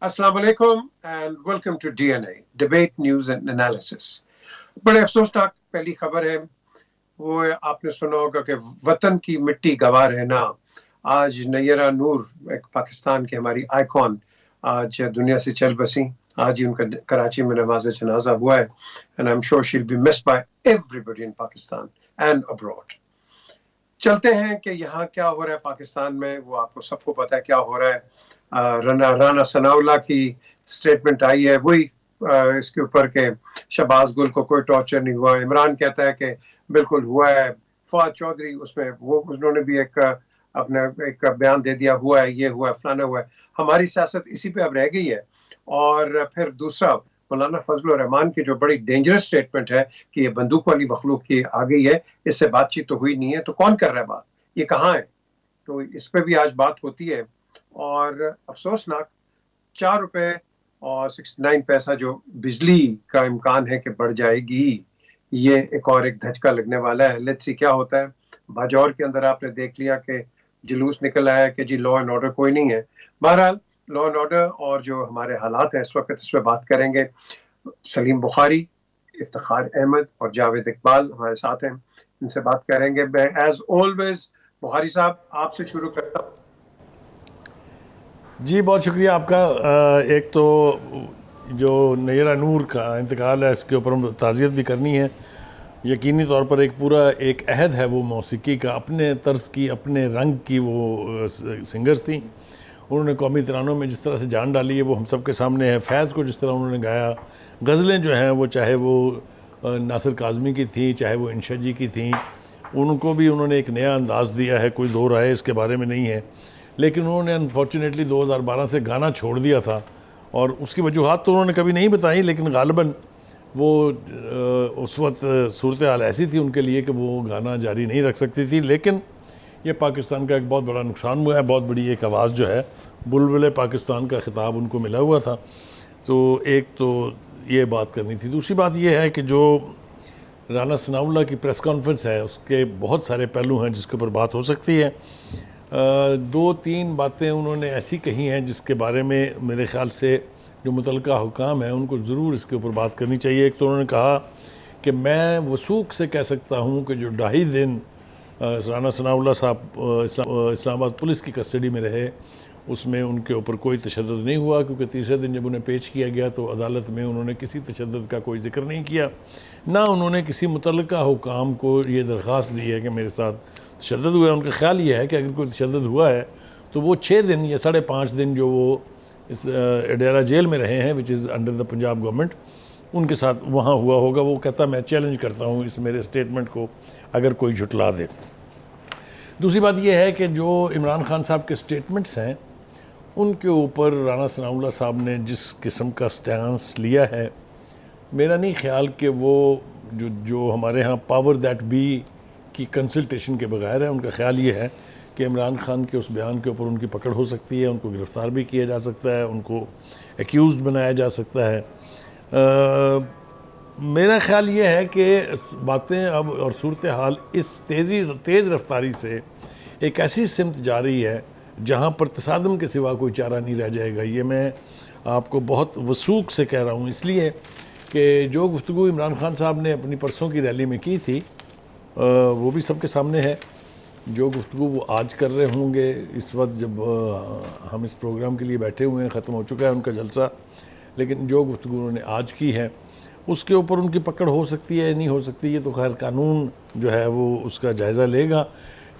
अस्सलाम वालेकुम and welcome to DNA debate news and analysis. बड़े अफसोसनाक पहली खबर है, वो आपने सुना होगा कि वतन की मिट्टी गंवा रहना। आज नैयरा नूर एक पाकिस्तान की हमारी आइकॉन आज दुनिया से चल बसी। आज ही उनका कराची में नमाज जनाजा हुआ है and I am sure she will be missed by everybody in Pakistan and abroad. चलते हैं कि यहाँ क्या हो रहा है पाकिस्तान में, वो आपको सबको पता है क्या हो रहा है। राना सनाउल्लाह की स्टेटमेंट आई है वही इसके ऊपर के शहबाज गुल को कोई टॉर्चर नहीं हुआ। इमरान कहता है कि बिल्कुल हुआ है। फवाद चौधरी उसमें वो उन्होंने भी एक अपना एक बयान दे दिया, हुआ है, ये हुआ है, फलाना हुआ है। हमारी सियासत इसी पे अब रह गई है। और फिर दूसरा मौलाना फजल रहमान की जो बड़ी डेंजरस स्टेटमेंट है कि ये बंदूक वाली मखलूक की आ गई है, इससे बातचीत तो हुई नहीं है, तो कौन कर रहा है बात, ये कहाँ है? तो इस पे भी आज बात होती है। और अफसोसनाक 4 रुपए और 69 पैसा जो बिजली का इम्कान है कि बढ़ जाएगी, ये एक धचका लगने वाला है। लेट्स सी क्या होता है। बाजौर के अंदर आपने देख लिया कि जुलूस निकल आया कि जी लॉ एंड ऑर्डर कोई नहीं है। बहरहाल लॉ एंड ऑर्डर और जो हमारे हालात हैं इस वक्त, इस पर बात करेंगे। सलीम बुखारी, इफ्तिखार अहमद और जावेद इकबाल हमारे साथ हैं, इनसे बात करेंगे। मैं एज ऑलवेज बुखारी साहब आपसे शुरू करता हूँ। जी बहुत शुक्रिया आपका। एक तो जो नैयरा नूर का इंतकाल है, इसके ऊपर हम ताज़ियत भी करनी है। यकीनी तौर पर एक पूरा एक अहद है वो मौसीकी का, अपने तर्ज की, अपने रंग की वो सिंगर्स थी। उन्होंने कौमी तरानों में जिस तरह से जान डाली है वो हम सब के सामने है। फैज़ को जिस तरह उन्होंने गाया, गज़लें जो हैं वो चाहे वो नासिर काज़मी की थी, चाहे वो इंशा जी की थी, उनको भी उन्होंने एक नया अंदाज़ दिया है, कोई दो राय इसके बारे में नहीं है। लेकिन उन्होंने अनफॉर्चुनेटली 2012 से गाना छोड़ दिया था, और उसकी वजूहत तो उन्होंने कभी नहीं बताई, लेकिन गालिबन वो उस वक्त सूरत हाल ऐसी थी उनके लिए कि वो गाना जारी नहीं रख सकती थी। लेकिन ये पाकिस्तान का एक बहुत बड़ा नुकसान हुआ है। बहुत बड़ी एक आवाज़ जो है, बुलबुल पाकिस्तान का ख़िताब उनको मिला हुआ था। तो एक तो ये बात करनी थी। दूसरी बात ये है कि जो राना सनाउल्लाह की प्रेस कॉन्फ्रेंस है, उसके बहुत सारे पहलू हैं जिसके ऊपर बात हो सकती है। दो तीन बातें उन्होंने ऐसी कही हैं जिसके बारे में मेरे ख़्याल से जो मुतलका हुकाम है उनको ज़रूर इसके ऊपर बात करनी चाहिए। एक तो उन्होंने कहा कि मैं वसूख से कह सकता हूँ कि जो 2.5 दिन राना सनाउल्लाह साहब इस्लामाबाद पुलिस की कस्टडी में रहे, उसमें उनके ऊपर कोई तशद्दुद नहीं हुआ, क्योंकि तीसरे दिन जब उन्हें पेश किया गया तो अदालत में उन्होंने किसी तशद्दुद का कोई जिक्र नहीं किया। ना उन्होंने किसी मुतल्लिका हुकाम को ये दरख्वास्त दी है कि मेरे साथ तशद्दुद हुआ है। उनका ख्याल ये है कि अगर कोई तशद्दुद हुआ है तो वो 6 दिन या 5.5 दिन जो वो इस अडेरा जेल में रहे हैं, which is under the Punjab government, उनके साथ वहाँ हुआ होगा। वो कहता मैं चैलेंज करता हूँ इस मेरे स्टेटमेंट को अगर कोई झुटला दे। दूसरी बात यह है कि जो इमरान खान साहब के स्टेटमेंट्स हैं उनके ऊपर राना सनाउल्लाह साहब ने जिस किस्म का स्टैंस लिया है, मेरा नहीं ख्याल कि वो जो हमारे यहाँ पावर दैट बी की कंसल्टेशन के बगैर है। उनका ख्याल ये है कि इमरान खान के उस बयान के ऊपर उनकी पकड़ हो सकती है, उनको गिरफ़्तार भी किया जा सकता है, उनको एक्यूज़ बनाया जा सकता है। मेरा ख्याल ये है कि बातें अब और सूरत हाल इस तेज़ रफ्तारी से एक ऐसी सिमत जा रही है जहाँ पर तसादम के सिवा कोई चारा नहीं रह जाएगा। ये मैं आपको बहुत वसूख से कह रहा हूँ, इसलिए कि जो गुफ्तगू इमरान खान साहब ने अपनी परसों की रैली में की थी वो भी सबके सामने है। जो गुफ्तगू वो आज कर रहे होंगे, इस वक्त जब हम इस प्रोग्राम के लिए बैठे हुए हैं, ख़त्म हो चुका है उनका जलसा, लेकिन जो गुफ्तगू उन्होंने आज की है उसके ऊपर उनकी पकड़ हो सकती है, नहीं हो सकती, ये तो खैर कानून जो है वो उसका जायज़ा लेगा।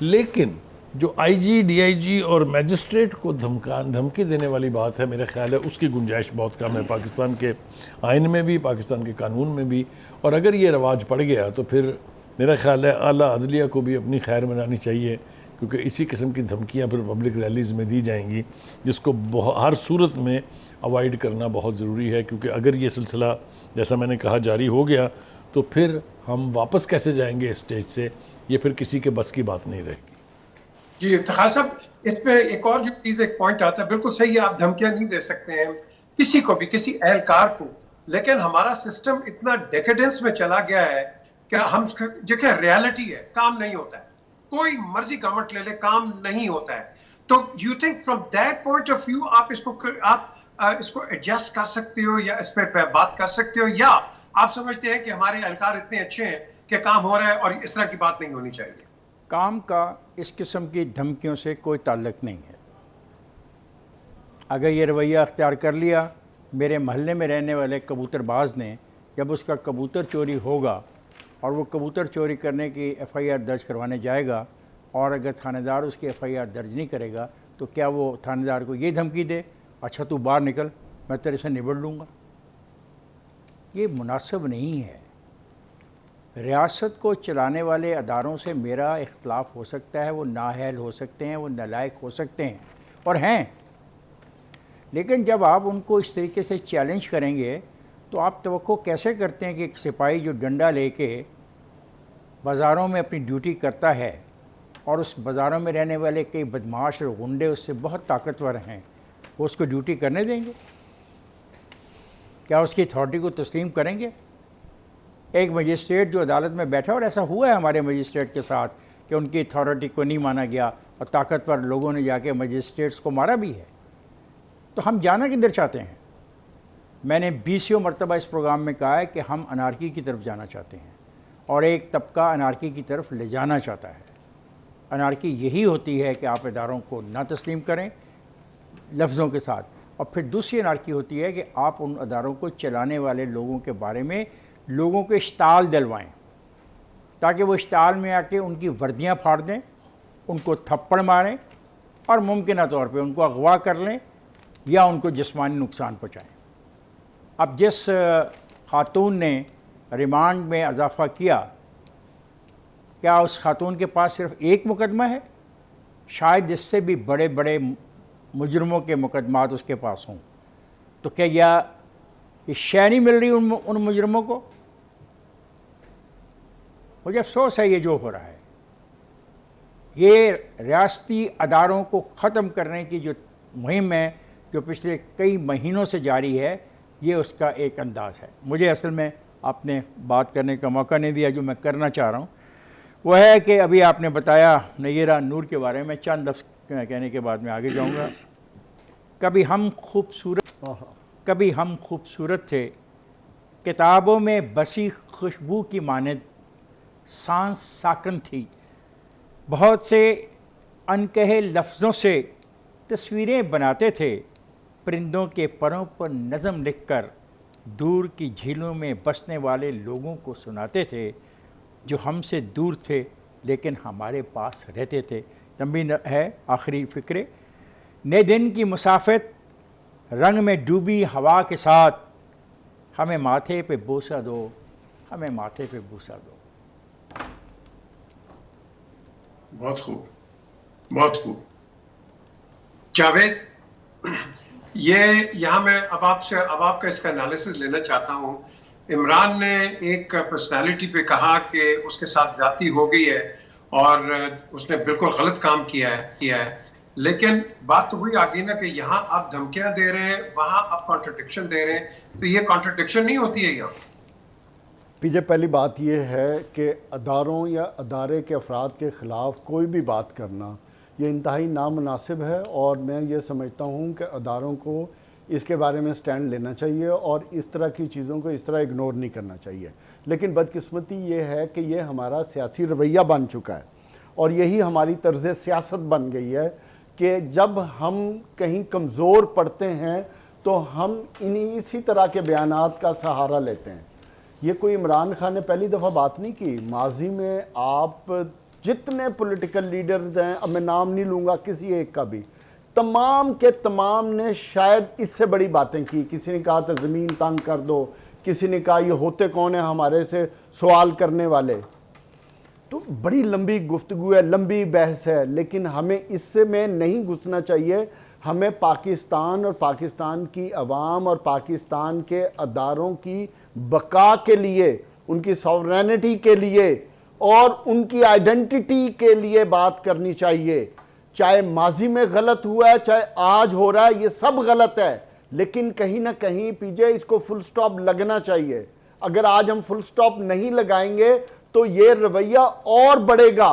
लेकिन जो आईजी, डीआईजी और मैजिस्ट्रेट को धमकी देने वाली बात है, मेरा ख्याल है उसकी गुंजाइश बहुत कम है पाकिस्तान के आइन में भी, पाकिस्तान के कानून में भी। और अगर ये रवाज पड़ गया तो फिर मेरा ख्याल है आला अदलिया को भी अपनी खैर मनानी चाहिए, क्योंकि इसी किस्म की धमकियाँ फिर पब्लिक रैलीज़ में दी जाएंगी, जिसको हर सूरत में अवॉइड करना बहुत ज़रूरी है। क्योंकि अगर ये सिलसिला जैसा मैंने कहा जारी हो गया तो फिर हम वापस कैसे जाएंगे इस स्टेज से, ये फिर किसी के बस की बात नहीं रहेगी। जी इफ्तिखार साहब, इस पे एक और जो चीज, एक पॉइंट आता है, बिल्कुल सही है, आप धमकियां नहीं दे सकते हैं किसी को भी, किसी एहलकार को। लेकिन हमारा सिस्टम इतना डेकेडेंस में चला गया है कि हम देखिए, रियलिटी है, काम नहीं होता है। कोई मर्जी गवर्नमेंट ले ले, काम नहीं होता है। तो you think from that point of view आप इसको आप इसको एडजस्ट कर सकते हो या इस पे बात कर सकते हो, या आप समझते हैं कि हमारे एहलकार इतने अच्छे हैं कि काम हो रहा है और इस तरह की बात नहीं होनी चाहिए? काम का इस किस्म की धमकियों से कोई ताल्लुक नहीं है। अगर ये रवैया अख्तियार कर लिया, मेरे महल्ले में रहने वाले कबूतरबाज ने, जब उसका कबूतर चोरी होगा और वो कबूतर चोरी करने की एफआईआर दर्ज करवाने जाएगा और अगर थानेदार उसकी एफआईआर दर्ज नहीं करेगा तो क्या वो थानेदार को ये धमकी दे, अच्छा तू बाहर निकल, मैं तेरे से निबड़ लूँगा? ये मुनासिब नहीं है। रियासत को चलाने वाले अदारों से मेरा इख्तलाफ हो सकता है, वो नाअहल हो सकते हैं, वो नालायक हो सकते हैं और हैं, लेकिन जब आप उनको इस तरीके से चैलेंज करेंगे तो आप तवक्को कैसे करते हैं कि एक सिपाही जो डंडा लेके बाज़ारों में अपनी ड्यूटी करता है और उस बाज़ारों में रहने वाले कई बदमाश और गुंडे उससे बहुत ताकतवर हैं, वो उसको ड्यूटी करने देंगे? क्या उसकी अथॉरिटी को तस्लीम करेंगे? एक मजिस्ट्रेट जो अदालत में बैठा, और ऐसा हुआ है हमारे मजिस्ट्रेट के साथ कि उनकी अथॉरिटी को नहीं माना गया और ताकतवर लोगों ने जाके मजिस्ट्रेट्स को मारा भी है। तो हम जाना किधर चाहते हैं? मैंने 20 मरतबा इस प्रोग्राम में कहा है कि हम अनारकी की तरफ जाना चाहते हैं और एक तबका अनारकी की तरफ ले जाना चाहता है। अनारकी यही होती है कि आप इदारों को ना तस्लीम करें लफ्ज़ों के साथ, और फिर दूसरी अनारकी होती है कि आप उन अदारों को चलाने वाले लोगों के बारे में लोगों को इश्ताल दिलवाएं ताकि वो इश्ताल में आके उनकी वर्दियां फाड़ दें, उनको थप्पड़ मारें और मुमकिन तौर पे उनको अगवा कर लें या उनको जिस्मानी नुकसान पहुँचाएँ। अब जिस खातून ने रिमांड में इजाफ़ा किया, क्या उस खातून के पास सिर्फ एक मुकदमा है? शायद इससे भी बड़े बड़े मुजरमों के मुकदमात उसके पास हों। तो क्या ये शय नहीं मिल रही उन मुजरमों को? मुझे अफसोस है ये जो हो रहा है। ये रियासती अदारों को ख़त्म करने की जो मुहिम है, जो पिछले कई महीनों से जारी है, ये उसका एक अंदाज़ है। मुझे असल में आपने बात करने का मौका नहीं दिया जो मैं करना चाह रहा हूँ। वो है कि अभी आपने बताया नय्यरा नूर के बारे में, चंद लफ्ज़ कहने के बाद मैं आगे जाऊँगा। कभी हम खूबसूरत थे, किताबों में बसी खुशबू की मानद सांस साकन थी, बहुत से अनकहे लफ्ज़ों से तस्वीरें बनाते थे, परिंदों के परों पर नज़म लिखकर दूर की झीलों में बसने वाले लोगों को सुनाते थे जो हमसे दूर थे लेकिन हमारे पास रहते थे। लंबी है आखिरी फ़िक्रे। नए दिन की मुसाफिर रंग में डूबी हवा के साथ, हमें माथे पे बोसा दो, हमें माथे पे बोसा दो। बहुत खूब, बहुत खूब। जावेद, ये यहाँ मैं अब आपका इसका एनालिसिस लेना चाहता हूँ। इमरान ने एक पर्सनालिटी पे कहा कि उसके साथ जाती हो गई है और उसने बिल्कुल गलत काम किया है, लेकिन बात तो वही आ गई ना कि यहाँ आप धमकियां दे रहे हैं, वहां आप कॉन्ट्रडिक्शन दे रहे हैं, तो ये कॉन्ट्रडिक्शन नहीं होती है यहाँ? पीछे पहली बात यह है कि अदारों या अदारे के अफराद के ख़िलाफ़ कोई भी बात करना ये इंतहाई नामुनासिब है, और मैं ये समझता हूँ कि अदारों को इसके बारे में स्टैंड लेना चाहिए और इस तरह की चीज़ों को इस तरह इग्नोर नहीं करना चाहिए। लेकिन बदकिस्मती ये है कि ये हमारा सियासी रवैया बन चुका है और यही हमारी तर्ज़ सियासत बन गई है कि जब हम कहीं कमज़ोर पड़ते हैं तो हम इसी तरह के बयानात का सहारा लेते हैं। ये कोई इमरान खान ने पहली दफ़ा बात नहीं की। माजी में आप जितने पॉलिटिकल लीडर्स हैं, अब मैं नाम नहीं लूँगा किसी एक का भी, तमाम के तमाम ने शायद इससे बड़ी बातें की। किसी ने कहा था ज़मीन तंग कर दो, किसी ने कहा ये होते कौन है हमारे से सवाल करने वाले। तो बड़ी लंबी गुफ्तगू है, लंबी बहस है, लेकिन हमें इससे में नहीं घुसना चाहिए। हमें पाकिस्तान और पाकिस्तान की अवाम और पाकिस्तान के अदारों की बका के लिए, उनकी सॉवरेनिटी के लिए और उनकी आइडेंटिटी के लिए बात करनी चाहिए। चाहे माजी में गलत हुआ है, चाहे आज हो रहा है, ये सब गलत है, लेकिन कहीं ना कहीं पीछे इसको फुल स्टॉप लगना चाहिए। अगर आज हम फुल स्टॉप नहीं लगाएंगे तो ये रवैया और बढ़ेगा।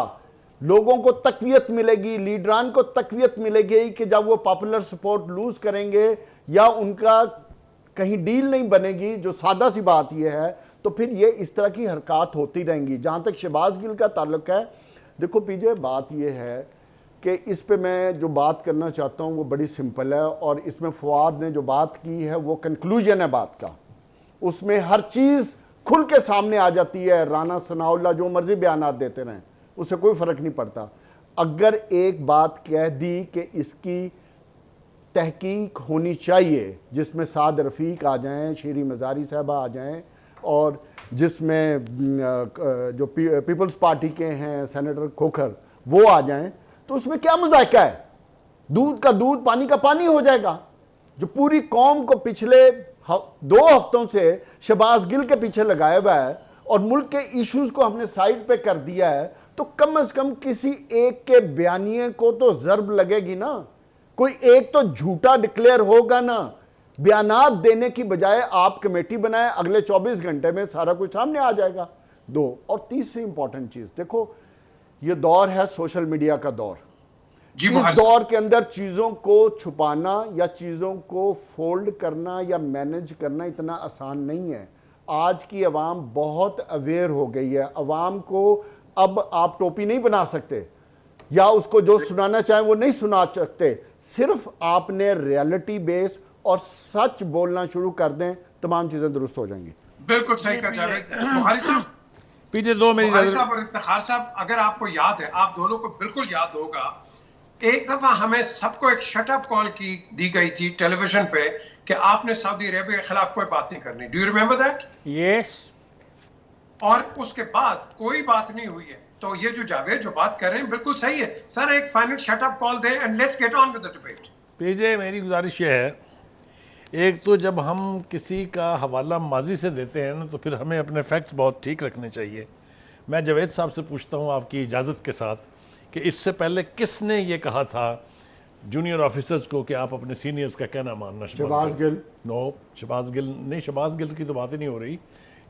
लोगों को तकवीयत मिलेगी, लीडरान को तकवीयत मिलेगी कि जब वो पॉपुलर सपोर्ट लूज करेंगे या उनका कहीं डील नहीं बनेगी, जो सादा सी बात यह है, तो फिर ये इस तरह की हरकत होती रहेंगी। जहाँ तक शहबाज गिल का ताल्लुक है, देखो पीजे, बात यह है कि इस पे मैं जो बात करना चाहता हूँ वो बड़ी सिंपल है, और इसमें फवाद ने जो बात की है वो कंक्लूजन है बात का, उसमें हर चीज़ खुल के सामने आ जाती है। राना सनाउल्लाह जो मर्जी बयानात देते रहें, उससे कोई फ़र्क नहीं पड़ता। अगर एक बात कह दी कि इसकी तहकीक होनी चाहिए, जिसमें साद रफ़ीक आ जाएं, शीरी मज़ारी साहबा आ जाएं, और जिसमें जो पीपल्स पार्टी के हैं सेनेटर खोखर वो आ जाएं, तो उसमें क्या मज़ायका है? दूध का दूध, पानी का पानी हो जाएगा। जो पूरी कौम को पिछले 2 हफ्तों से शहबाज गिल के पीछे लगाया हुआ है और मुल्क के इश्यूज को हमने साइड पे कर दिया है, तो कम से कम किसी एक के बयानिए को तो ज़र्ब लगेगी ना। कोई एक तो झूठा डिक्लेयर होगा ना। बयानात देने की बजाय आप कमेटी बनाए, अगले 24 घंटे में सारा कुछ सामने आ जाएगा। 2 और तीसरी इंपॉर्टेंट चीज़, देखो ये दौर है सोशल मीडिया का दौर। इस दौर के अंदर चीज़ों को छुपाना या चीज़ों को फोल्ड करना या मैनेज करना इतना आसान नहीं है। आज की अवाम बहुत अवेयर हो गई है। अवाम को अब आप टोपी नहीं बना सकते या उसको जो सुनाना चाहें वो नहीं सुना सकते। सिर्फ आपने रियलिटी बेस और सच बोलना शुरू कर दें, तमाम चीज़ें दुरुस्त हो जाएंगी। बिल्कुल सही कहा जावेद। बुखारी साहब, पीछे 2 मेरी बुखारी साहब और इफ्तिखार साहब, अगर आपको याद है, आप दोनों को बिल्कुल याद होगा, एक दफा हमें सबको एक शटअप कॉल की दी गई थी टेलीविजन पे कि आपने सऊदी अरेबिया के खिलाफ कोई बात नहीं करनी। Do you remember that? Yes. और उसके बाद कोई बात नहीं हुई है। तो ये जो जावेद जो बात कर रहे हैं बिल्कुल सही है। सर एक फाइनल शटअप कॉल दें and let's get on with the debate. PJ, मेरी गुजारिश ये है, एक तो जब हम किसी का हवाला माजी से देते हैं ना, तो फिर हमें अपने फैक्ट्स बहुत ठीक रखने चाहिए। मैं जावेद साहब से पूछता हूँ आपकी इजाज़त के साथ कि इससे पहले किसने ये कहा था जूनियर ऑफिसर्स को कि आप अपने सीनियर्स का कहना मानना? शहबाज गिल। नो, शहबाज गिल नहीं, शहबाज गिल की तो बात ही नहीं हो रही।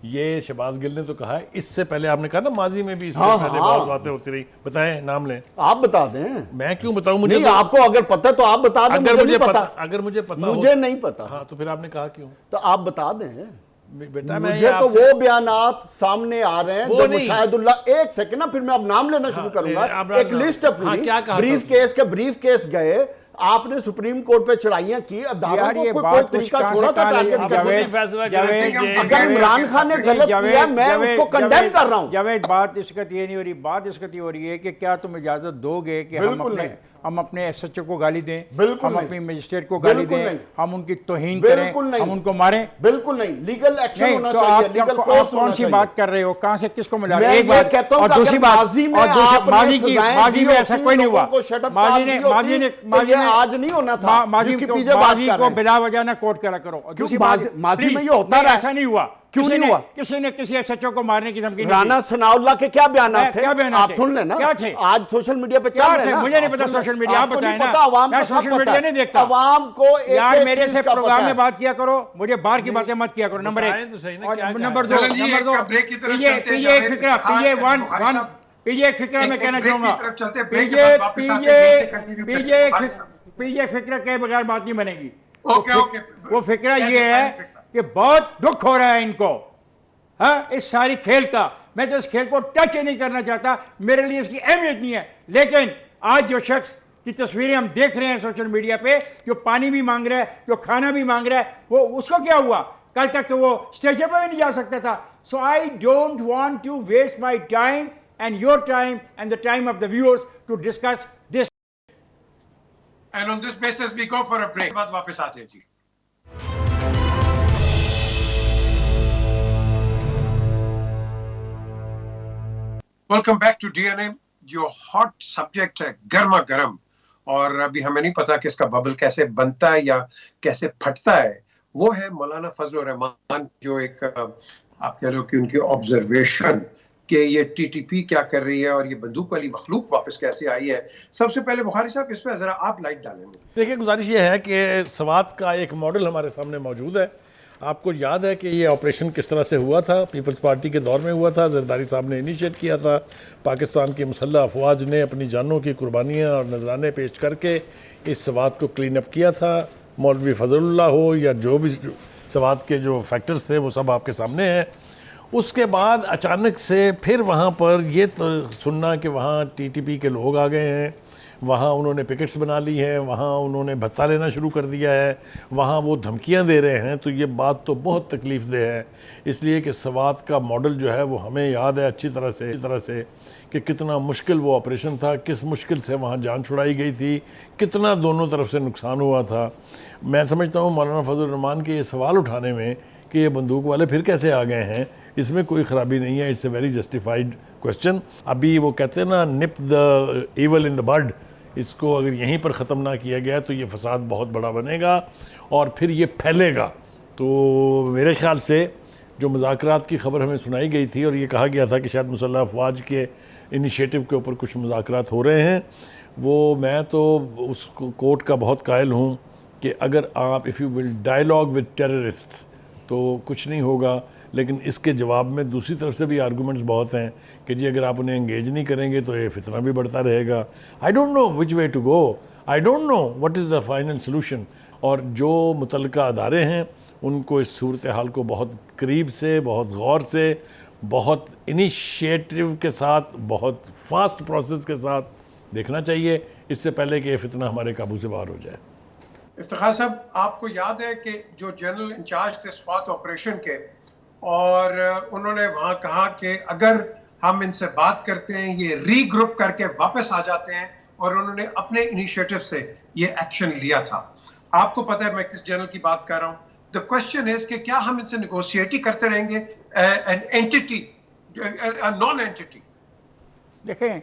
ये शहबाज गिल ने तो कहा है। इससे पहले आपने कहा ना माजी में भी इससे पहले बहुत बातें होती रही। बताएं, नाम लें। आप बता दें। मैं क्यों बताऊं? मुझे नहीं, तो, आपको अगर पता है तो आप बता दें। अगर मुझे पता, अगर मुझे पता मुझे नहीं पता। हाँ, तो फिर आपने कहा क्यों? तो आप बता दें बेटा। मुझे तो वो बयानात सामने आ रहे हैं जो मुशाहिदुल्लाह, एक सेकंड ना, फिर मैं अब नाम लेना शुरू करूंगा। एक लिस्ट अपनी, ब्रीफ केस के ब्रीफ केस गए, आपने सुप्रीम कोर्ट पे चढ़ाइयां की, अदालत को कोई तरीका छोड़ा था टारगेट करने? अगर इमरान खान ने गलत किया, मैं उसको कंडेम कर रहा हूं। जावेद, बात इसकत ये नहीं हो रही, बात इसकत ये हो रही है कि क्या तुम इजाजत दोगे कि हम अपने एसएचओ को गाली दें, हम अपनी मजिस्ट्रेट को गाली दें, हम उनकी तौहीन करें, हम उनको मारें? बिल्कुल नहीं। लीगल एक्शन होना तो चाहिए। लीगल कोर्स कौन सी बात कर रहे हो? कहां से किसको मिला? एक बात कहता हूं, और दूसरी बात, माजी में ऐसा कोई नहीं हुआ। माजी ने आज नहीं होना था। माजी को बिला वजह ना कोर्ट करा करो। दूसरी बात, माजी में ये होता रहा, ऐसा नहीं हुआ। क्यों नहीं हुआ? किसी ने किसी एसएचओ को मारने की धमकी नहीं दी। राना सनाउल्लाह के क्या बयान थे? आप सुन लेना, क्या थे? आज सोशल मीडिया पे चल रहे हैं। मुझे नहीं पता सोशल मीडिया, आप बताएं ना। मैं सोशल मीडिया नहीं देखता। आवाम को यार मेरे से प्रोग्राम में बात किया करो, मुझे बाहर की बातें मत किया करो। नंबर 1 और नंबर 2 पीजे एक फिक्रा, पीजे एक फिक्रा मैं कहना चाहूंगा। पीजे फिक्रा के बगैर बात नहीं बनेगी। वो फिक्रा ये है कि बहुत दुख हो रहा है इनको, हाँ, इस सारी खेल का। मैं तो इस खेल को टच ही नहीं करना चाहता, मेरे लिए इसकी अहमियत नहीं है। लेकिन आज जो शख्स की तस्वीरें हम देख रहे हैं सोशल मीडिया पे, जो पानी भी मांग रहा है, जो खाना भी मांग रहा है, वो उसको क्या हुआ? कल तक तो वो स्टेशन पर भी नहीं जा सकता था। So I don't want to waste my time and your time and the time of the viewers to discuss this. And on this basis we go for a break. बाद वापस आते हैं जी। Welcome back to DNA. जो hot subject है, गर्मा गर्म, और अभी हमें नहीं पता कि इसका बबल कैसे बनता है या कैसे फटता है, वो है मौलाना फजल रहमान। जो एक आप कह लो कि उनकी ऑब्जर्वेशन कि ये टीटीपी क्या कर रही है और ये बंदूक वाली मखलूक वापस कैसे आई है। सबसे पहले बुखारी साहब इस पर जरा आप लाइट डालेंगे। देखिए, गुजारिश ये है कि सवात का एक मॉडल हमारे सामने मौजूद है। आपको याद है कि ये ऑपरेशन किस तरह से हुआ था? पीपल्स पार्टी के दौर में हुआ था, जरदारी साहब ने इनिशिएट किया था। पाकिस्तान की मुसल्लह अफवाज ने अपनी जानों की कुर्बानियाँ और नजराने पेश करके इस सवात को क्लीन अप किया था। मौलवी फजलुल्लाह हो या जो भी सवात के जो फैक्टर्स थे वो सब आपके सामने हैं। उसके बाद अचानक से फिर वहाँ पर ये तो सुनना कि वहाँ टीटीपी के लोग आ गए हैं, वहाँ उन्होंने पिकेट्स बना ली हैं, वहाँ उन्होंने भत्ता लेना शुरू कर दिया है, वहाँ वो धमकियाँ दे रहे हैं, तो ये बात तो बहुत तकलीफ़ दे है। इसलिए कि सवात का मॉडल जो है वो हमें याद है अच्छी तरह से कि कितना मुश्किल वो ऑपरेशन था, किस मुश्किल से वहाँ जान छुड़ाई गई थी, कितना दोनों तरफ से नुकसान हुआ था। मैं समझता हूँ मौलाना फजल रहमान के ये सवाल उठाने में कि ये बंदूक वाले फिर कैसे आ गए हैं, इसमें कोई ख़राबी नहीं है। It's a very justified question. अभी वो कहते हैं ना, nip the evil in the bud, इसको अगर यहीं पर ख़त्म ना किया गया तो ये फसाद बहुत बड़ा बनेगा और फिर ये फैलेगा। तो मेरे ख़्याल से जो मुज़ाकरात की ख़बर हमें सुनाई गई थी और ये कहा गया था कि शायद मुसल्लह अफवाज के इनिशिएटिव के ऊपर कुछ मुज़ाकरात हो रहे हैं, वो मैं तो उस कोर्ट का बहुत कायल हूँ कि अगर आप if you will dialogue with terrorists तो कुछ नहीं होगा, लेकिन इसके जवाब में दूसरी तरफ से भी आर्गूमेंट्स बहुत हैं कि जी अगर आप उन्हें एंगेज नहीं करेंगे तो ये फितना भी बढ़ता रहेगा। I don't know which way to go, I don't know what is the final solution. और जो मुतल्लिका अदारे हैं उनको इस सूरत हाल को बहुत करीब से, बहुत गौर से, बहुत इनिशिएटिव के साथ, बहुत फास्ट प्रोसेस के साथ देखना चाहिए, इससे पहले कि ये फितना हमारे काबू से बाहर हो जाए। इफ्तिखार साहब, आपको याद है कि जो जनरल इंचार्ज थे स्वात ऑपरेशन के, और उन्होंने वहां कहा कि अगर हम इनसे बात करते हैं ये रीग्रुप करके वापस आ जाते हैं, और उन्होंने अपने इनिशिएटिव से ये एक्शन लिया था। आपको पता है मैं किस जनरल की बात कर रहा हूं। द क्वेश्चन इज कि क्या हम इनसे निगोशिएट ही करते रहेंगे, एन एंटिटी, नॉन एंटिटी? देखें,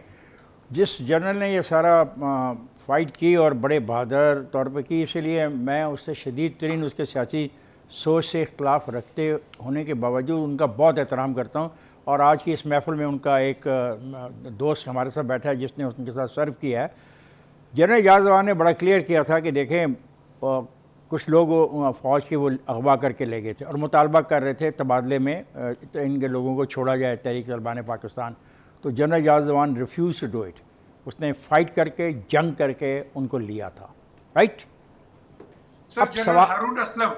जिस जनरल ने ये सारा फाइट की और बड़े बहादुर तौर पे की, इसलिए मैं उससे शदीद तरीन उसके सियासी सोच से इख्तलाफ रखते होने के बावजूद उनका बहुत एहतराम करता हूँ। और आज की इस महफ़िल में उनका एक दोस्त हमारे साथ बैठा है जिसने उनके साथ सर्व किया है। जनरल एजाज जवान ने बड़ा क्लियर किया था कि देखें, कुछ लोग फ़ौज की वो अगवा करके ले गए थे और मुतालबा कर रहे थे तबादले में तो इनके लोगों को छोड़ा जाए तहरीक तालिबान पाकिस्तान। तो general Ejaz Jawan refuse to do it, उसने फ़ाइट करके, जंग करके उनको लिया था। Right? Sir, general Haroon Aslam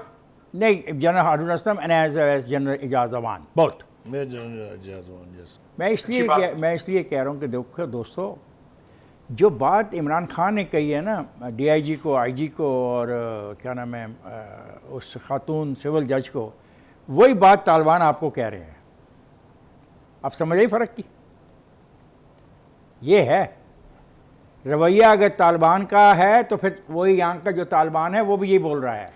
नहीं, general Haroon Aslam and as general Ejaz Jawan both. मैं जनरल एजाज जवान, यस। मैं इसलिए कह रहा हूँ कि देखो दोस्तों, जो बात इमरान खान ने कही है ना डीआईजी को, आईजी को और क्या नाम है उस खातून सिविल जज को, वही बात तालिबान आपको कह रहे हैं। आप समझ आई फ़र्क की? ये है रवैया, अगर तालिबान का है तो फिर वही यहाँ का जो तालिबान है वो भी यही बोल रहा है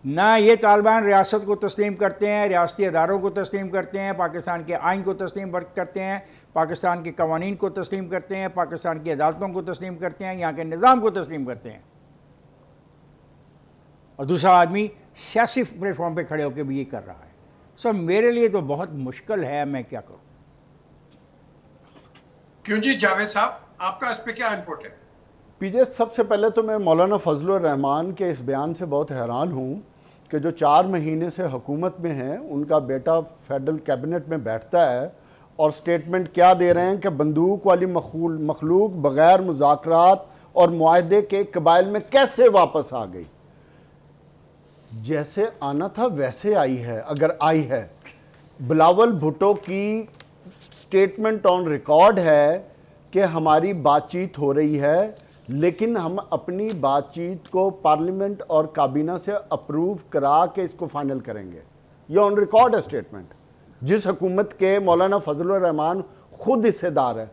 ना। ये तालिबान रियासत को तस्लीम करते हैं, रियासती अदारों को तस्लीम करते हैं, पाकिस्तान के आइन को तस्लीम करते हैं, पाकिस्तान के कवानीन को तस्लीम करते हैं, पाकिस्तान की अदालतों को तस्लीम करते हैं, यहाँ के निज़ाम को तस्लीम करते हैं। और दूसरा आदमी सियासी प्लेटफॉर्म पे खड़े होकर भी ये कर रहा है। सो मेरे लिए तो बहुत मुश्किल है, मैं क्या करूँ। क्यों जी जावेद साहब, आपका इस पे क्या इनपुट है? पीजे, सबसे पहले तो मैं मौलाना फजलुर रहमान के इस बयान से बहुत हैरान हूँ कि जो 4 महीने से हुकूमत में हैं, उनका बेटा फेडरल कैबिनेट में बैठता है और स्टेटमेंट क्या दे रहे हैं कि बंदूक वाली मखलूक बग़ैर मुज़ाकरात और मुआहदे के कबाइल में कैसे वापस आ गई। जैसे आना था वैसे आई है, अगर आई है। बिलावल भुट्टो की स्टेटमेंट ऑन रिकॉर्ड है कि हमारी बातचीत हो रही है, लेकिन हम अपनी बातचीत को पार्लियामेंट और काबीना से अप्रूव करा के इसको फाइनल करेंगे। ये ऑन रिकॉर्ड है स्टेटमेंट, जिस हुकूमत के मौलाना फजलुर रहमान खुद हिस्सेदार है।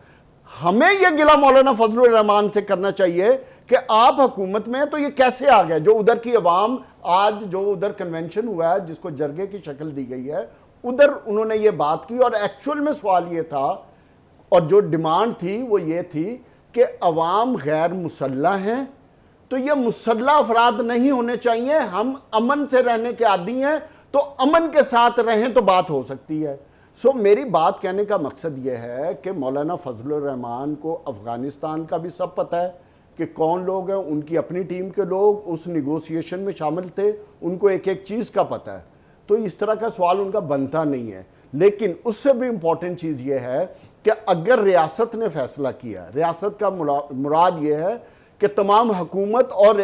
हमें यह गिला मौलाना फजलुर रहमान से करना चाहिए कि आप हुकूमत में तो ये कैसे आ गए। जो उधर की अवाम, आज जो उधर कन्वेंशन हुआ है जिसको जरगे की शक्ल दी गई है, उधर उन्होंने ये बात की और एक्चुअल में सवाल ये था और जो डिमांड थी वो ये थी कि अवाम गैर मुसल्लह हैं, तो ये मुसल्लह अफराद नहीं होने चाहिए। हम अमन से रहने के आदी हैं, तो अमन के साथ रहें तो बात हो सकती है। सो मेरी बात कहने का मकसद ये है कि मौलाना फजलुर रहमान को अफ़गानिस्तान का भी सब पता है, कि कौन लोग हैं, उनकी अपनी टीम के लोग उस निगोशिएशन में शामिल थे, उनको एक एक चीज़ का पता है। तो इस तरह का सवाल उनका बनता नहीं है। लेकिन उससे भी इम्पॉर्टेंट चीज़ ये है कि अगर रियासत ने फैसला किया, रियासत का मुराद ये है कि तमाम हुकूमत और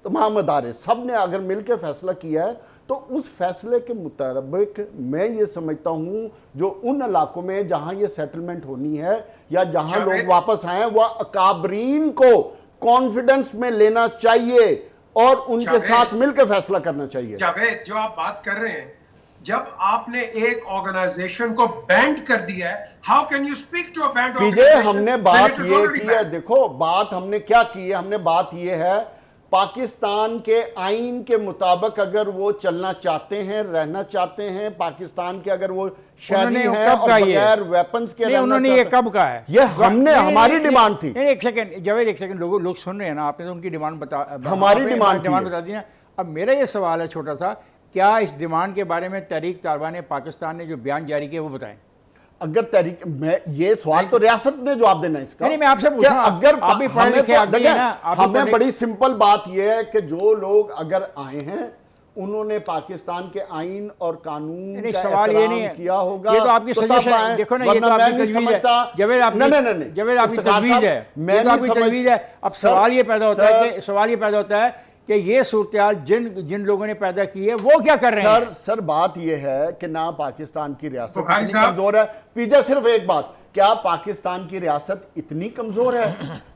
तमाम अदारे सब ने अगर मिल के फैसला किया है, तो उस फैसले के मुताबिक मैं ये समझता हूँ जो उन इलाकों में जहाँ ये सेटलमेंट होनी है या जहाँ लोग वापस आए, वह अकाबरीन को कॉन्फिडेंस में लेना चाहिए और उनके साथ मिलकर फैसला करना चाहिए। जावेद, जो आप बात कर रहे हैं, जब आपने एक ऑर्गेनाइजेशन को बैंड कर दिया है, how can you speak to a banned organisation? हमने बात ये की है, देखो बात हमने क्या की है, हमने बात ये है पाकिस्तान के आइन के मुताबिक अगर वो चलना चाहते हैं, रहना चाहते हैं पाकिस्तान के, अगर वो शहरी हैं और बगैर वेपन्स के रहना, उन्होंने ये कब कहा है? ये हमने, हमारी डिमांड थी। एक सेकंड जावेद, एक सेकंड, लोग सुन रहे हैं ना, आपने तो उनकी डिमांड हमारी डिमांड बता दी ना। अब मेरा ये सवाल है छोटा सा, क्या इस डिमांड के बारे में तहरीक तालिबान पाकिस्तान ने जो बयान जारी किया वो बताएं? अगर तहरीक, मैं ये सवाल तो रियासत ने जवाब देना इसका। नहीं, मैं आपसे पूछ रहा हूं, अगर आप भी पढ़े लिखे आदमी हैं ना, हमें बड़ी सिंपल बात यह है कि जो लोग अगर आए हैं उन्होंने पाकिस्तान के आइन और कानून का सवाल ये नहीं है किया होगा। ये तो आपकी सजेशन, देखो ना, ये तो आपकी तजवीज है जावेद, आपकी तजवीज है, मैं तो आपकी तजवीज है। अब सवाल ये पैदा होता है कि ये सूरत जिन लोगों ने पैदा की है वो क्या कर रहे हैं? सर बात ये है कि ना पाकिस्तान की रियासत कमजोर है। पीछे सिर्फ एक बात, क्या पाकिस्तान की रियासत इतनी कमजोर है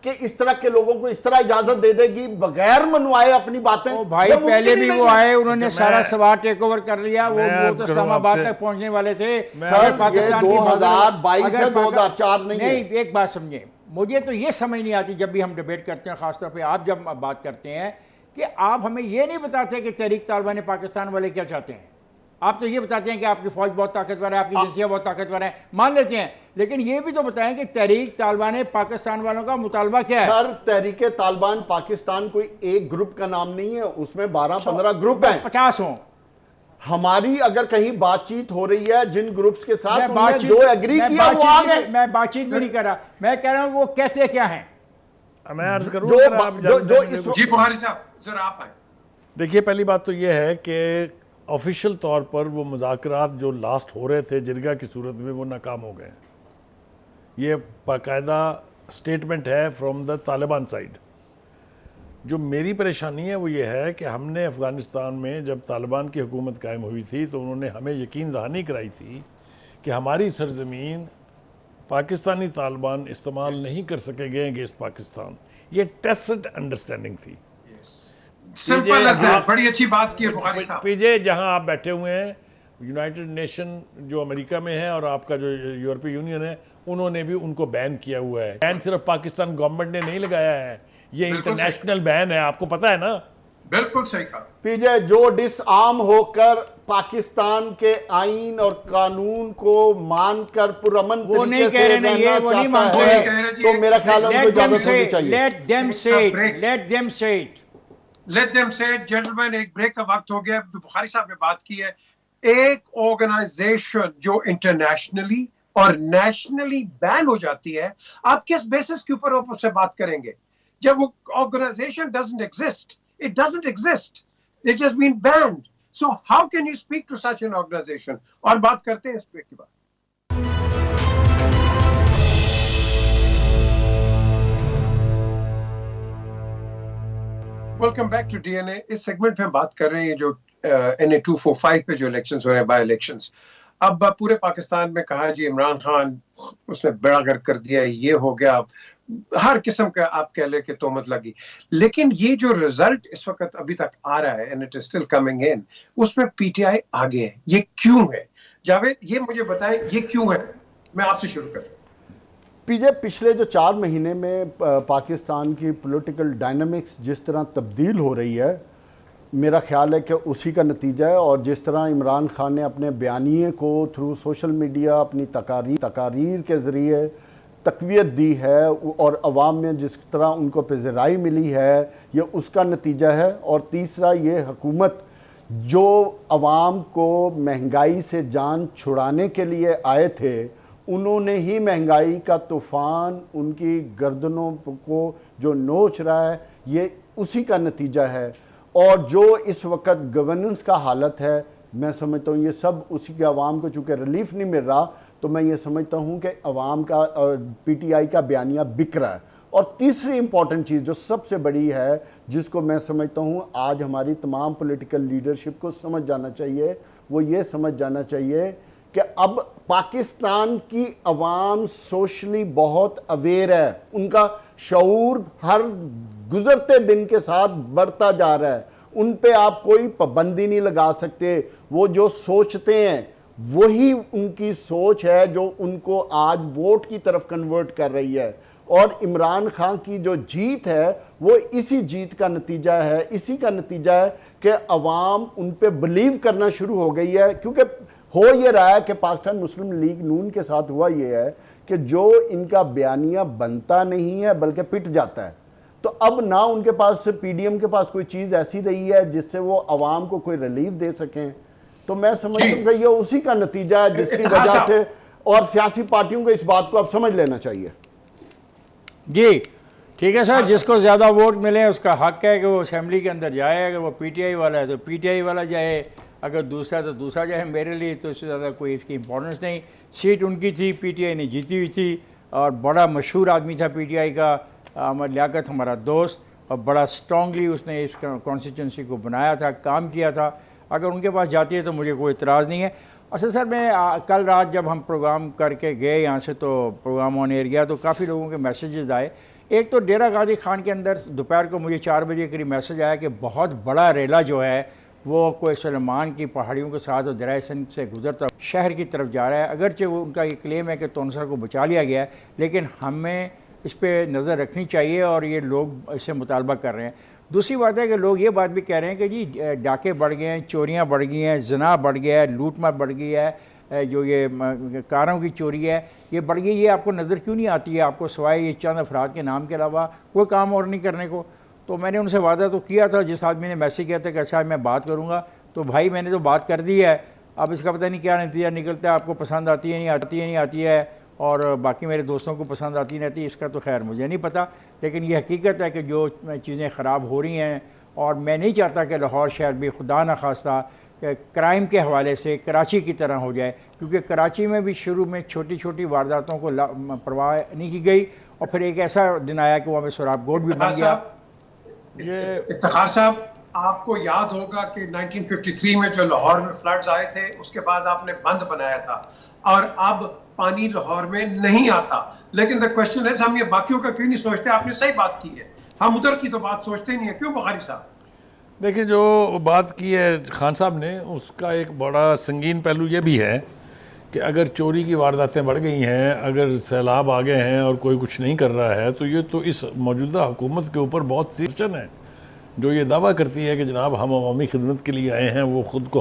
कि इस तरह के लोगों को इस तरह इजाजत दे देगी बगैर मनवाए अपनी बातें? भाई पहले भी वो आए, उन्होंने सारा सवाल टेक ओवर कर लिया, वो तो इस्लामाबाद तक पहुंचने वाले थे। सर पाकिस्तान 2022 है, 2004 नहीं। एक बात समझे, मुझे तो ये समझ नहीं आती जब भी हम डिबेट करते हैं, खासतौर पर आप जब बात करते हैं कि आप हमें ये नहीं बताते कि तहरीक तालिबान पाकिस्तान वाले क्या चाहते हैं। आप तो ये बताते हैं कि आपकी फौज बहुत ताकतवर है, आपकी एजेंसियां बहुत ताकतवर है, मान लेते हैं, लेकिन ये भी तो बताएं कि तहरीक तालिबान पाकिस्तान वालों का मुतालबा क्या है? सर तहरीक तालिबान पाकिस्तान कोई एक ग्रुप का नाम नहीं है, उसमें 12-15 ग्रुप हैं, 50 हों। हमारी अगर कहीं बातचीत हो रही है जिन ग्रुप्स के साथ जो एग्री किया वो आ गए। मैं बातचीत भी नहीं कर रहा, मैं कह रहा हूं वो कहते क्या हैं। मैं अर्ज करूं, जी बुखारी साहब जरा आप आए। देखिए, पहली बात तो ये है कि ऑफिशियल तौर पर वो मुज़ाकरात जो लास्ट हो रहे थे जिरगा की सूरत में, वो नाकाम हो गए। ये बाकायदा स्टेटमेंट है फ्रॉम द तालिबान साइड। जो मेरी परेशानी है वो ये है कि हमने अफ़गानिस्तान में जब तालिबान की हुकूमत कायम हुई थी तो उन्होंने हमें यकीन दहानी कराई थी कि हमारी सरजमीन पाकिस्तानी तालिबान इस्तेमाल नहीं कर सकेंगे अगेंस्ट पाकिस्तान। ये टेसिट अंडरस्टैंडिंग थी। Simple as that. बड़ी अच्छी बात की है बुखारी साहब। पीजे जहां आप बैठे हुए हैं, यूनाइटेड नेशन जो अमेरिका में है और आपका जो यूरोपीय यूनियन है, उन्होंने भी उनको बैन किया हुआ है। बैन सिर्फ पाकिस्तान गवर्नमेंट ने नहीं लगाया है, ये इंटरनेशनल बैन है, आपको पता है ना? बिल्कुल सही कहा। पीजे जो डिसआर्म होकर पाकिस्तान के आइन और कानून को मानकर पुरअमन तरीके से रहना चाहता है, तो मेरा ख्याल है उनको इजाजत होनी चाहिए। Let them say it. Let them say it, gentlemen। एक ब्रेक का वक्त हो गया। बुखारी साहब ने बात की है, एक ऑर्गेनाइजेशन जो इंटरनेशनली और नेशनली बैन हो जाती है, आप किस बेसिस के ऊपर उससे बात करेंगे? जब वो organisation doesn't exist, it doesn't exist, it has been banned, so how can you speak to such an organization? और बात करते हैं इस ब्रेक के बाद। Welcome back to DNA. इस सेगमेंट में हम बात कर रहे हैं जो NA 245 पे जो इलेक्शंस हुए हैं, बाय इलेक्शंस। अब पूरे पाकिस्तान में कहा जी इमरान खान उसने बेड़ागर्क कर दिया, ये हो गया, हर किस्म का आप कह ले कि तोहमत लगी। लेकिन ये जो रिजल्ट इस वक्त अभी तक आ रहा है, and it is still coming in, उसमें पीटीआई आगे है। ये क्यों है जावेद? ये मुझे बताएं, ये क्यों है? मैं आपसे शुरू करता हूं। पीजे पिछले जो 4 महीने में पाकिस्तान की पॉलिटिकल डायनामिक्स जिस तरह तब्दील हो रही है, मेरा ख्याल है कि उसी का नतीजा है। और जिस तरह इमरान खान ने अपने बयानिए को थ्रू सोशल मीडिया अपनी तकारीर के ज़रिए तक़वियत दी है और अवाम में जिस तरह उनको पज़िराई मिली है, ये उसका नतीजा है। और तीसरा, ये हुकूमत जो अवाम को महंगाई से जान छुड़ाने के लिए आए थे, उन्होंने ही महंगाई का तूफान उनकी गर्दनों को जो नोच रहा है, ये उसी का नतीजा है। और जो इस वक्त गवर्नेंस का हालत है, मैं समझता हूँ ये सब उसी के अवाम को, चूँकि रिलीफ नहीं मिल रहा, तो मैं ये समझता हूँ कि अवाम का PTI का बयानिया बिक रहा है। और तीसरी इंपॉर्टेंट चीज़ जो सबसे बड़ी है, जिसको मैं समझता हूँ आज हमारी तमाम पॉलिटिकल लीडरशिप को समझ जाना चाहिए, वो ये समझ जाना चाहिए कि अब पाकिस्तान की अवाम सोशली बहुत अवेयर है, उनका शऊर हर गुजरते दिन के साथ बढ़ता जा रहा है। उन पे आप कोई पाबंदी नहीं लगा सकते। वो जो सोचते हैं वही उनकी सोच है जो उनको आज वोट की तरफ कन्वर्ट कर रही है। और इमरान खान की जो जीत है वो इसी जीत का नतीजा है, इसी का नतीजा है कि अवाम उन पे बिलीव करना शुरू हो गई है। क्योंकि हो ये रहा है कि पाकिस्तान मुस्लिम लीग नून के साथ हुआ ये है कि जो इनका बयानिया बनता नहीं है बल्कि पिट जाता है। तो अब ना उनके पास PDM के पास कोई चीज़ ऐसी रही है जिससे वो अवाम को कोई रिलीफ दे सकें। तो मैं समझता हूँ कि ये उसी का नतीजा है जिसकी वजह से, और सियासी पार्टियों को इस बात को अब समझ लेना चाहिए। जी ठीक है सर, जिसको ज़्यादा वोट मिले उसका हक है कि वो असेंबली के अंदर जाए। अगर वो PTI वाला है तो PTI वाला जाए, अगर दूसरा तो दूसरा जाए। मेरे लिए तो इससे ज़्यादा कोई इसकी इंपॉर्टेंस नहीं। सीट उनकी थी, PTI ने जीती हुई थी, और बड़ा मशहूर आदमी था PTI का अहमद लियाकत, हमारा दोस्त, और बड़ा स्ट्रांगली उसने इस कॉन्स्टिट्यूंसी को बनाया था, काम किया था। अगर उनके पास जाती है तो मुझे कोई इतराज़ नहीं है। अच्छा सर, मैं कल रात जब हम प्रोग्राम करके गए यहाँ से, तो प्रोग्राम ऑन एयर गया तो काफ़ी लोगों के मैसेजेस आए। एक तो डेरा गाजी खान के अंदर दोपहर को मुझे 4 बजे करीब मैसेज आया कि बहुत बड़ा रेला जो है वो कोई सलेमान की पहाड़ियों के साथ और दरिया सिंध से गुजरता शहर की तरफ जा रहा है। अगरचे वो उनका ये क्लेम है कि तोनसर को बचा लिया गया है, लेकिन हमें इस पर नज़र रखनी चाहिए और ये लोग इससे मुतालबा कर रहे हैं। दूसरी बात है कि लोग ये बात भी कह रहे हैं कि जी डाके बढ़ गए हैं, चोरियां बढ़ गई हैं, जना बढ़ गया है, लूटमार बढ़ गई है, जो ये कारों की चोरी है ये बढ़ गई। ये आपको नज़र क्यों नहीं आती है? आपको सिवाय ये चंद अफराद के नाम के अलावा कोई काम और नहीं करने को। तो मैंने उनसे वादा तो किया था, जिस आदमी ने मैसेज किया था कि अच्छा मैं बात करूँगा, तो भाई मैंने तो बात कर दी है। अब इसका पता नहीं क्या नतीजा निकलता है, आपको पसंद आती है नहीं आती है, और बाकी मेरे दोस्तों को पसंद आती नहीं आती, इसका तो खैर मुझे नहीं पता। लेकिन ये हकीकत है कि जो चीज़ें ख़राब हो रही हैं, और मैं नहीं चाहता कि लाहौर शहर भी खुदा न खास्ता क्राइम के हवाले से कराची की तरह हो जाए, क्योंकि कराची में भी शुरू में छोटी छोटी वारदातों को परवाह नहीं की गई, और फिर एक ऐसा दिन आया कि वहाँ में शराब गोट भी बन गया। ये इफ्तिखार साहब, आपको याद होगा कि 1953 में जो लाहौर में फ्लड्स आए थे, उसके बाद आपने बंद बनाया था, और अब पानी लाहौर में नहीं आता। लेकिन द क्वेश्चन है, हम ये बाकियों का क्यों नहीं सोचते? आपने सही बात की है, हम उधर की तो बात सोचते ही नहीं है। क्यों बुखारी साहब? देखिए, जो बात की है खान साहब ने, उसका एक बड़ा संगीन पहलू ये भी है कि अगर चोरी की वारदातें बढ़ गई हैं, अगर सैलाब आ गए हैं और कोई कुछ नहीं कर रहा है, तो ये तो इस मौजूदा हुकूमत के ऊपर बहुत सी अड़चन है। जो ये दावा करती है कि जनाब हम अवामी खिदमत के लिए आए हैं, वो ख़ुद को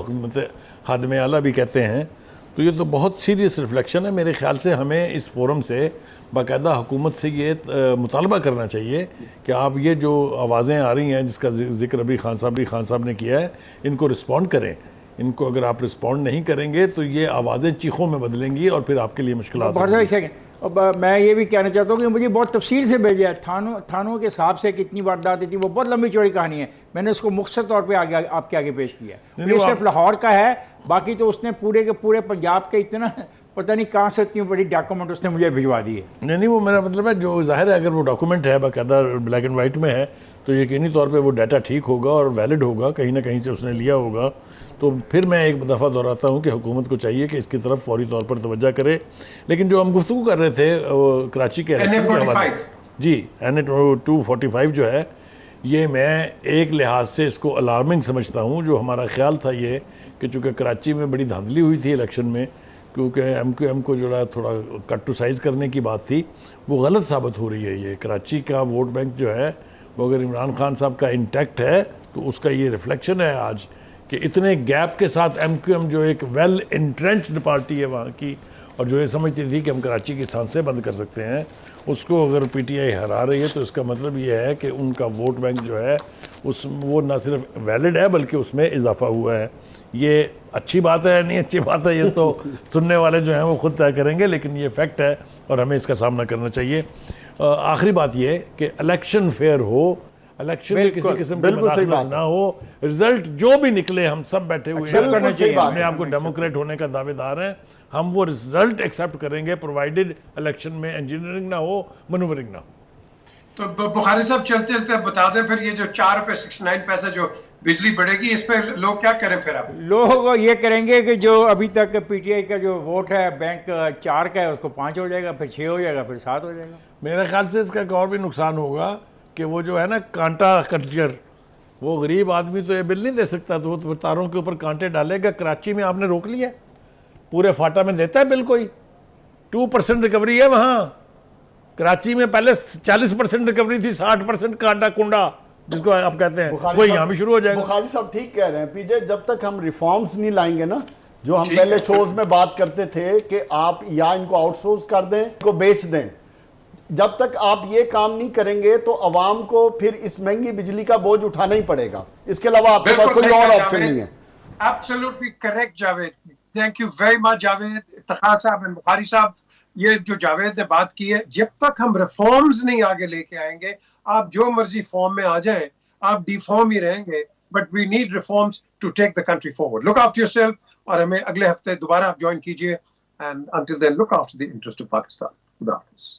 खादम आला भी कहते हैं, तो ये तो बहुत सीरियस रिफ्लेक्शन है। मेरे ख्याल से हमें इस फोरम से बाकायदा हुकूमत से ये मुतालबा करना चाहिए कि आप ये जो आवाज़ें आ रही हैं, जिसका जिक्र अभी खान साहब ने किया है, इनको रिस्पॉन्ड करें। इनको अगर आप रिस्पॉन्ड नहीं करेंगे तो ये आवाज़ें चीखों में बदलेंगी और फिर आपके लिए मुश्किल होगी। अब मैं ये भी कहना चाहता हूँ कि मुझे बहुत तफसील से भेजा है, थानों के हिसाब से कितनी वारदातें थी, वो बहुत लंबी चौड़ी कहानी है। मैंने उसको मुख्तसर तौर पे आगे आपके आगे पेश किया है। ये सिर्फ लाहौर का है, बाकी तो उसने पूरे के पूरे पंजाब के इतना पता नहीं कहाँ से इतनी बड़ी डॉक्यूमेंट उसने मुझे भिजवा दी है। नहीं, वो मेरा मतलब है, जो जाहिर है अगर वो डॉक्यूमेंट है, बाकायदा ब्लैक एंड वाइट में है, तो यकीनी तौर पे वो डाटा ठीक होगा और वैलिड होगा, कहीं ना कहीं से उसने लिया होगा। तो फिर मैं एक दफ़ा दोहराता हूँ कि हुकूमत को चाहिए कि इसकी तरफ फौरी तौर पर तवज्जो करे। लेकिन जो हम गुफ्तगू कर रहे थे कराची के जी, NA-245 जो है, ये मैं एक लिहाज से इसको अलार्मिंग समझता हूँ। जो हमारा ख्याल था ये कि चूँकि कराची में बड़ी धांधली हुई थी इलेक्शन में, क्योंकि MQM को जो है थोड़ा कट टू साइज़ करने की बात थी, वो गलत साबित हो रही है। ये कराची का वोट बैंक जो है वो अगर इमरान खान साहब का इंटैक्ट है, तो उसका ये रिफ्लेक्शन है आज कि इतने गैप के साथ MQM जो एक वेल इंट्रेंच्ड पार्टी है वहाँ की, और जो ये समझती थी कि हम कराची की सांसें बंद कर सकते हैं, उसको अगर पीटीआई हरा रही है तो इसका मतलब ये है कि उनका वोट बैंक जो है वो ना सिर्फ वैलिड है बल्कि उसमें इजाफा हुआ है। ये अच्छी बात है नहीं अच्छी बात है ये तो सुनने वाले जो हैं वो खुद तय करेंगे, लेकिन ये फैक्ट है और हमें इसका सामना करना चाहिए। आखिरी बात ये कि इलेक्शन फेयर हो, इलेक्शन में किसी किस्म की मुदाखलत ना हो, रिजल्ट जो भी निकले हम सब बैठे हुए हैं अपने आप को डेमोक्रेट होने का दावेदार हैं, हम वो रिजल्ट एक्सेप्ट करेंगे प्रोवाइडेड इलेक्शन में इंजीनियरिंग ना हो, मनूवरिंग ना हो। तो बुखारी साहब चलते चलते बता दें फिर ये जो 4 रुपए 69 पैसे जो बिजली बढ़ेगी इस पे लोग क्या करें फिर? आप लोग ये करेंगे कि जो अभी तक पीटीआई का जो वोट है बैंक 4 का है उसको 5 हो जाएगा, फिर 6 हो जाएगा, फिर 7 हो जाएगा। मेरे ख्याल से इसका एक और भी नुकसान होगा कि वो जो है ना कांटा कल्चर, वो गरीब आदमी तो ये बिल नहीं दे सकता, तो वो तारों के ऊपर कांटे डालेगा। कराची में आपने रोक लिया, पूरे फाटा में देता है बिल कोई, 2% रिकवरी है वहाँ। कराची में पहले 40% रिकवरी थी, 60% कांटा कुंडा जिसको आप कहते हैं, वो यहाँ भी शुरू हो जाएगा। बुखारी साहब ठीक कह रहे हैं पीजे, जब तक हम रिफॉर्म्स नहीं लाएंगे ना, जो हम पहले शोज में बात करते थे कि आप या इनको आउटसोर्स कर दें, इनको बेच दें, जब तक आप ये काम नहीं करेंगे तो अवाम को फिर इस महंगी बिजली का बोझ उठाना ही पड़ेगा। इसके अलावा आपके पास कोई और ऑप्शन नहीं है। Absolutely correct Javed, thank you very much Javed, Iftikhar साहब एंड बुखारी साहब। ये जो जावेद ने बात की है, जब तक हम रिफॉर्म्स नहीं आगे लेके आएंगे, आप जो मर्जी फॉर्म में आ जाएं, आप डिफॉर्म ही रहेंगे। But we need reforms to take the country forward. Look after yourself, और हमें अगले हफ्ते दोबारा आप ज्वाइन कीजिए। And until then look after the interest of Pakistan. खुदा हाफिज़।